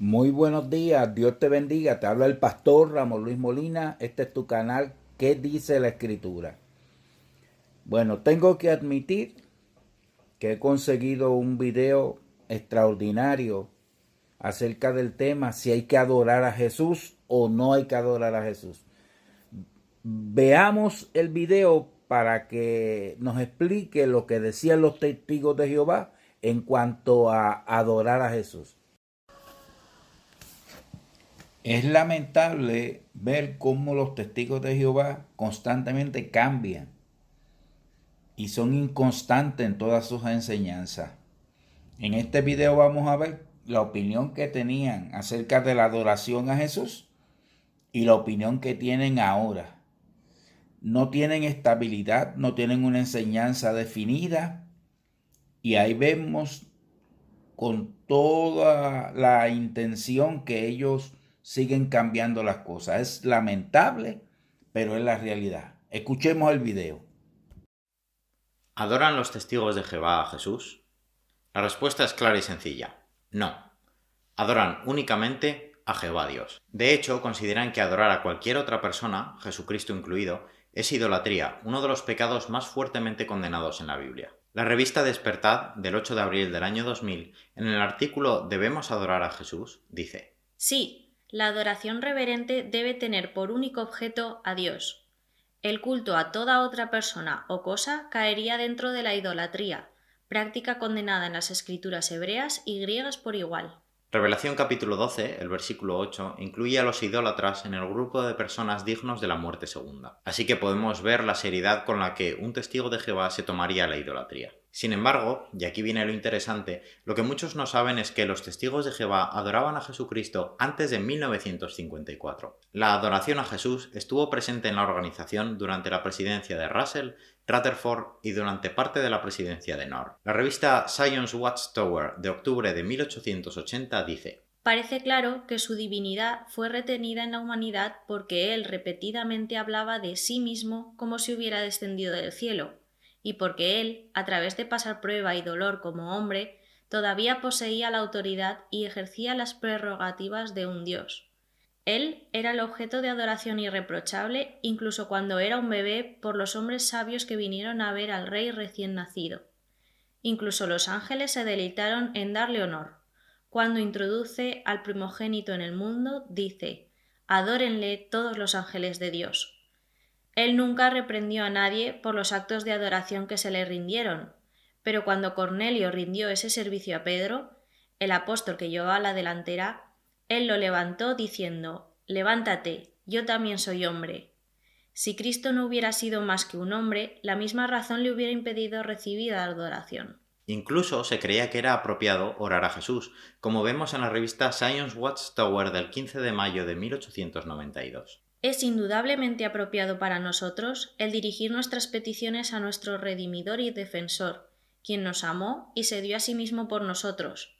Muy buenos días, Dios te bendiga, te habla el pastor Ramón Luis Molina, este es tu canal, ¿qué dice la escritura? Bueno, tengo que admitir que he conseguido un video extraordinario acerca del tema si hay que adorar a Jesús o no hay que adorar a Jesús. Veamos el video para que nos explique lo que decían los testigos de Jehová en cuanto a adorar a Jesús. Es lamentable ver cómo los testigos de Jehová constantemente cambian y son inconstantes en todas sus enseñanzas. En este video vamos a ver la opinión que tenían acerca de la adoración a Jesús y la opinión que tienen ahora. No tienen estabilidad, no tienen una enseñanza definida y ahí vemos con toda la intención que ellos siguen cambiando las cosas. Es lamentable, pero es la realidad. Escuchemos el video. ¿Adoran los testigos de Jehová a Jesús? La respuesta es clara y sencilla. No. Adoran únicamente a Jehová Dios. De hecho, consideran que adorar a cualquier otra persona, Jesucristo incluido, es idolatría, uno de los pecados más fuertemente condenados en la Biblia. La revista Despertad, del 8 de abril del año 2000, en el artículo ¿Debemos adorar a Jesús?, dice: Sí, la adoración reverente debe tener por único objeto a Dios. El culto a toda otra persona o cosa caería dentro de la idolatría, práctica condenada en las escrituras hebreas y griegas por igual. Revelación capítulo 12, el versículo 8, incluye a los idólatras en el grupo de personas dignos de la muerte segunda. Así que podemos ver la seriedad con la que un testigo de Jehová se tomaría la idolatría. Sin embargo, y aquí viene lo interesante, lo que muchos no saben es que los testigos de Jehová adoraban a Jesucristo antes de 1954. La adoración a Jesús estuvo presente en la organización durante la presidencia de Russell, Rutherford y durante parte de la presidencia de Knorr. La revista Science Watchtower de octubre de 1880 dice: Parece claro que su divinidad fue retenida en la humanidad porque él repetidamente hablaba de sí mismo como si hubiera descendido del cielo, y porque él, a través de pasar prueba y dolor como hombre, todavía poseía la autoridad y ejercía las prerrogativas de un dios. Él era el objeto de adoración irreprochable incluso cuando era un bebé por los hombres sabios que vinieron a ver al rey recién nacido. Incluso los ángeles se deleitaron en darle honor. Cuando introduce al primogénito en el mundo, dice: «Adórenle todos los ángeles de Dios». Él nunca reprendió a nadie por los actos de adoración que se le rindieron, pero cuando Cornelio rindió ese servicio a Pedro, el apóstol que llevaba la delantera, él lo levantó diciendo: «Levántate, yo también soy hombre». Si Cristo no hubiera sido más que un hombre, la misma razón le hubiera impedido recibir la adoración. Incluso se creía que era apropiado orar a Jesús, como vemos en la revista Science Watchtower del 15 de mayo de 1892. Es indudablemente apropiado para nosotros el dirigir nuestras peticiones a nuestro Redimidor y Defensor, quien nos amó y se dio a sí mismo por nosotros.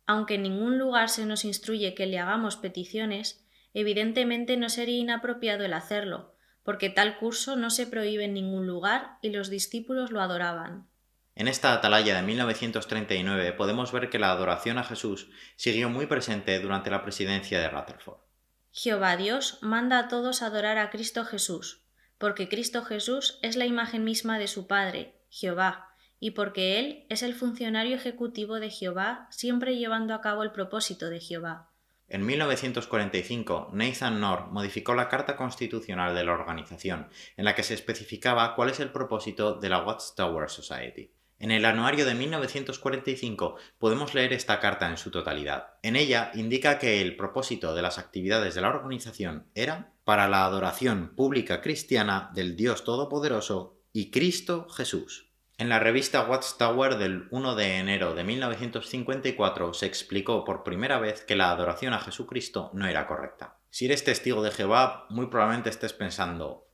Aunque en ningún lugar se nos instruye que le hagamos peticiones, evidentemente no sería inapropiado el hacerlo, porque tal curso no se prohíbe en ningún lugar y los discípulos lo adoraban. En esta atalaya de 1939 podemos ver que la adoración a Jesús siguió muy presente durante la presidencia de Rutherford. Jehová Dios manda a todos adorar a Cristo Jesús, porque Cristo Jesús es la imagen misma de su Padre, Jehová, y porque Él es el funcionario ejecutivo de Jehová, siempre llevando a cabo el propósito de Jehová. En 1945, Nathan Knorr modificó la Carta Constitucional de la organización, en la que se especificaba cuál es el propósito de la Watchtower Society. En el anuario de 1945 podemos leer esta carta en su totalidad. En ella indica que el propósito de las actividades de la organización era para la adoración pública cristiana del Dios Todopoderoso y Cristo Jesús. En la revista Watchtower del 1 de enero de 1954 se explicó por primera vez que la adoración a Jesucristo no era correcta. Si eres testigo de Jehová, muy probablemente estés pensando: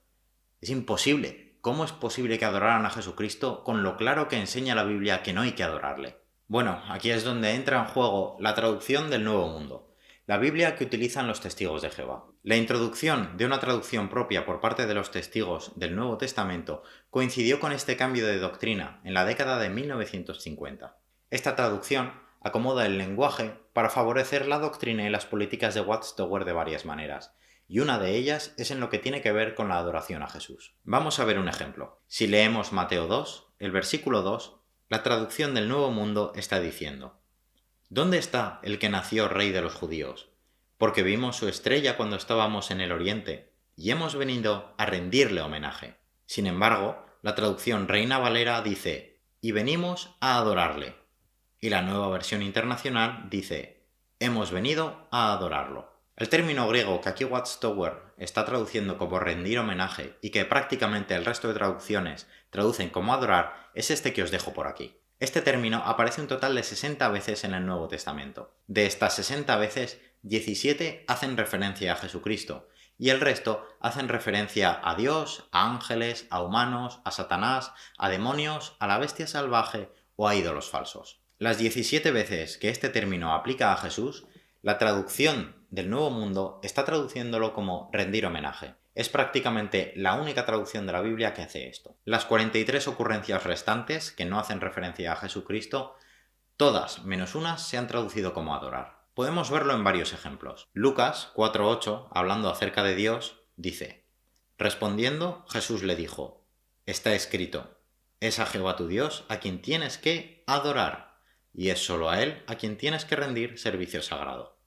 es imposible. ¿Cómo es posible que adoraran a Jesucristo con lo claro que enseña la Biblia que no hay que adorarle? Bueno, aquí es donde entra en juego la traducción del Nuevo Mundo, la Biblia que utilizan los testigos de Jehová. La introducción de una traducción propia por parte de los testigos del Nuevo Testamento coincidió con este cambio de doctrina en la década de 1950. Esta traducción acomoda el lenguaje para favorecer la doctrina y las políticas de Watchtower de varias maneras, y una de ellas es en lo que tiene que ver con la adoración a Jesús. Vamos a ver un ejemplo. Si leemos Mateo 2, el versículo 2, la traducción del Nuevo Mundo está diciendo: ¿Dónde está el que nació rey de los judíos? Porque vimos su estrella cuando estábamos en el oriente, y hemos venido a rendirle homenaje. Sin embargo, la traducción Reina Valera dice: y venimos a adorarle. Y la Nueva Versión Internacional dice: hemos venido a adorarlo. El término griego que aquí Watchtower está traduciendo como rendir homenaje y que prácticamente el resto de traducciones traducen como adorar es este que os dejo por aquí. Este término aparece un total de 60 veces en el Nuevo Testamento. De estas 60 veces, 17 hacen referencia a Jesucristo y el resto hacen referencia a Dios, a ángeles, a humanos, a Satanás, a demonios, a la bestia salvaje o a ídolos falsos. Las 17 veces que este término aplica a Jesús, la traducción del Nuevo Mundo está traduciéndolo como rendir homenaje. Es prácticamente la única traducción de la Biblia que hace esto. Las 43 ocurrencias restantes, que no hacen referencia a Jesucristo, todas menos unas se han traducido como adorar. Podemos verlo en varios ejemplos. Lucas 4:8, hablando acerca de Dios, dice: respondiendo, Jesús le dijo: está escrito, es a Jehová tu Dios a quien tienes que adorar, y es solo a Él a quien tienes que rendir servicio sagrado.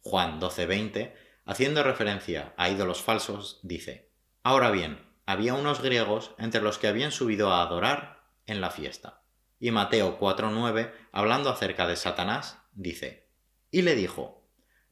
Juan 12:20, haciendo referencia a ídolos falsos, dice: ahora bien, había unos griegos entre los que habían subido a adorar en la fiesta. Y Mateo 4:9, hablando acerca de Satanás, dice: y le dijo: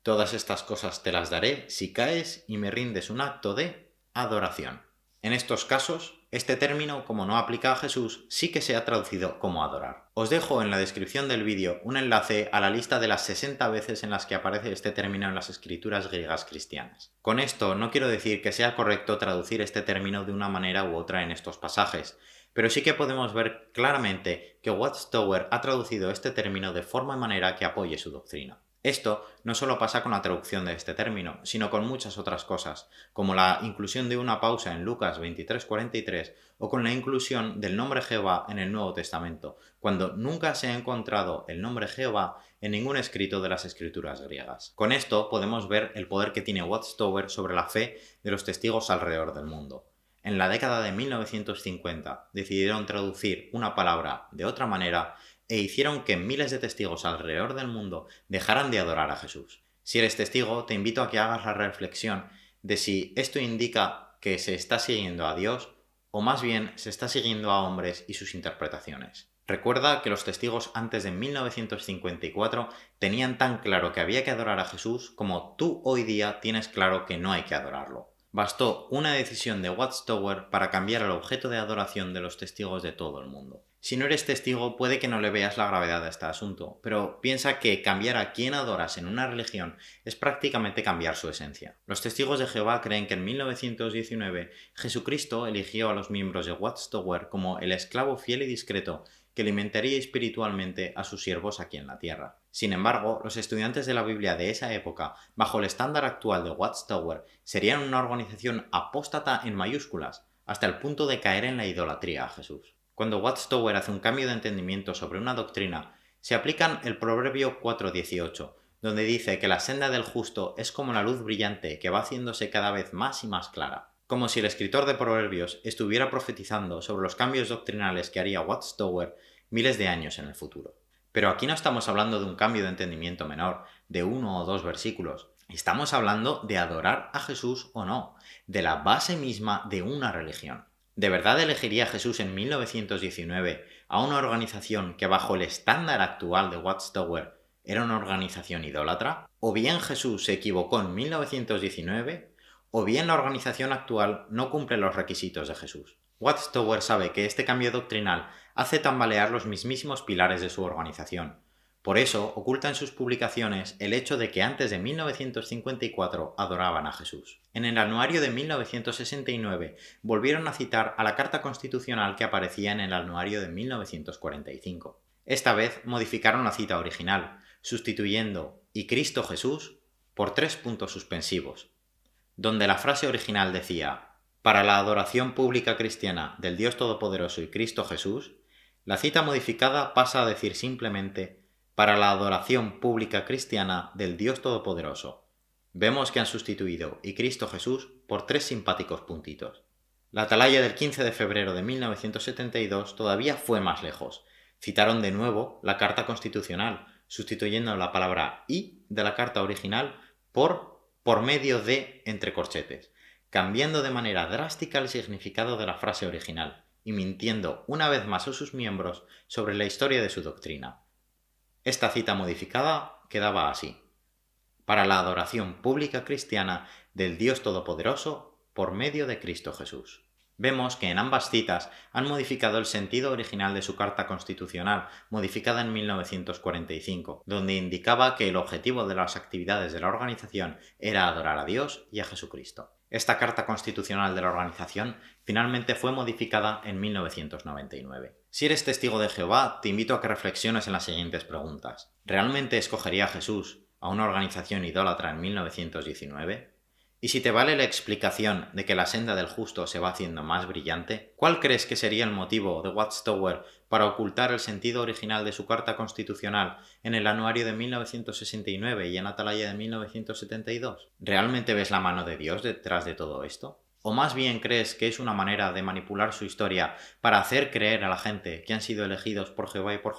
todas estas cosas te las daré si caes y me rindes un acto de adoración. En estos casos, este término, como no aplica a Jesús, sí que se ha traducido como adorar. Os dejo en la descripción del vídeo un enlace a la lista de las 60 veces en las que aparece este término en las escrituras griegas cristianas. Con esto no quiero decir que sea correcto traducir este término de una manera u otra en estos pasajes, pero sí que podemos ver claramente que Watchtower ha traducido este término de forma y manera que apoye su doctrina. Esto no solo pasa con la traducción de este término, sino con muchas otras cosas, como la inclusión de una pausa en Lucas 23:43 o con la inclusión del nombre Jehová en el Nuevo Testamento, cuando nunca se ha encontrado el nombre Jehová en ningún escrito de las escrituras griegas. Con esto podemos ver el poder que tiene Watchtower sobre la fe de los testigos alrededor del mundo. En la década de 1950 decidieron traducir una palabra de otra manera e hicieron que miles de testigos alrededor del mundo dejaran de adorar a Jesús. Si eres testigo, te invito a que hagas la reflexión de si esto indica que se está siguiendo a Dios o más bien se está siguiendo a hombres y sus interpretaciones. Recuerda que los testigos antes de 1954 tenían tan claro que había que adorar a Jesús como tú hoy día tienes claro que no hay que adorarlo. Bastó una decisión de Watchtower para cambiar el objeto de adoración de los testigos de todo el mundo. Si no eres testigo, puede que no le veas la gravedad a este asunto, pero piensa que cambiar a quien adoras en una religión es prácticamente cambiar su esencia. Los testigos de Jehová creen que en 1919 Jesucristo eligió a los miembros de Watchtower como el esclavo fiel y discreto que alimentaría espiritualmente a sus siervos aquí en la tierra. Sin embargo, los estudiantes de la Biblia de esa época, bajo el estándar actual de Watchtower, serían una organización apóstata en mayúsculas, hasta el punto de caer en la idolatría a Jesús. Cuando Watchtower hace un cambio de entendimiento sobre una doctrina, se aplican el Proverbio 4:18, donde dice que la senda del justo es como la luz brillante que va haciéndose cada vez más y más clara. Como si el escritor de Proverbios estuviera profetizando sobre los cambios doctrinales que haría Watchtower miles de años en el futuro. Pero aquí no estamos hablando de un cambio de entendimiento menor, de 1 o 2 versículos. Estamos hablando de adorar a Jesús o no, de la base misma de una religión. ¿De verdad elegiría Jesús en 1919 a una organización que bajo el estándar actual de Watchtower era una organización idólatra? ¿O bien Jesús se equivocó en 1919? ¿O bien la organización actual no cumple los requisitos de Jesús? Watchtower sabe que este cambio doctrinal hace tambalear los mismísimos pilares de su organización. Por eso oculta en sus publicaciones el hecho de que antes de 1954 adoraban a Jesús. En el anuario de 1969 volvieron a citar a la Carta Constitucional que aparecía en el anuario de 1945. Esta vez modificaron la cita original, sustituyendo "y Cristo Jesús" por 3 puntos suspensivos, donde la frase original decía "para la adoración pública cristiana del Dios Todopoderoso y Cristo Jesús", la cita modificada pasa a decir simplemente para la adoración pública cristiana del Dios Todopoderoso. Vemos que han sustituido y Cristo Jesús por 3 simpáticos puntitos. La atalaya del 15 de febrero de 1972 todavía fue más lejos. Citaron de nuevo la Carta Constitucional, sustituyendo la palabra "y" de la carta original por medio de entre corchetes, cambiando de manera drástica el significado de la frase original y mintiendo una vez más a sus miembros sobre la historia de su doctrina. Esta cita modificada quedaba así: para la adoración pública cristiana del Dios Todopoderoso por medio de Cristo Jesús. Vemos que en ambas citas han modificado el sentido original de su Carta Constitucional, modificada en 1945, donde indicaba que el objetivo de las actividades de la organización era adorar a Dios y a Jesucristo. Esta Carta Constitucional de la organización finalmente fue modificada en 1999. Si eres testigo de Jehová, te invito a que reflexiones en las siguientes preguntas. ¿Realmente escogería Jesús a una organización idólatra en 1919? Y si te vale la explicación de que la senda del justo se va haciendo más brillante, ¿cuál crees que sería el motivo de Watchtower para ocultar el sentido original de su Carta Constitucional en el anuario de 1969 y en Atalaya de 1972? ¿Realmente ves la mano de Dios detrás de todo esto? ¿O más bien crees que es una manera de manipular su historia para hacer creer a la gente que han sido elegidos por Jehová y por Jesús?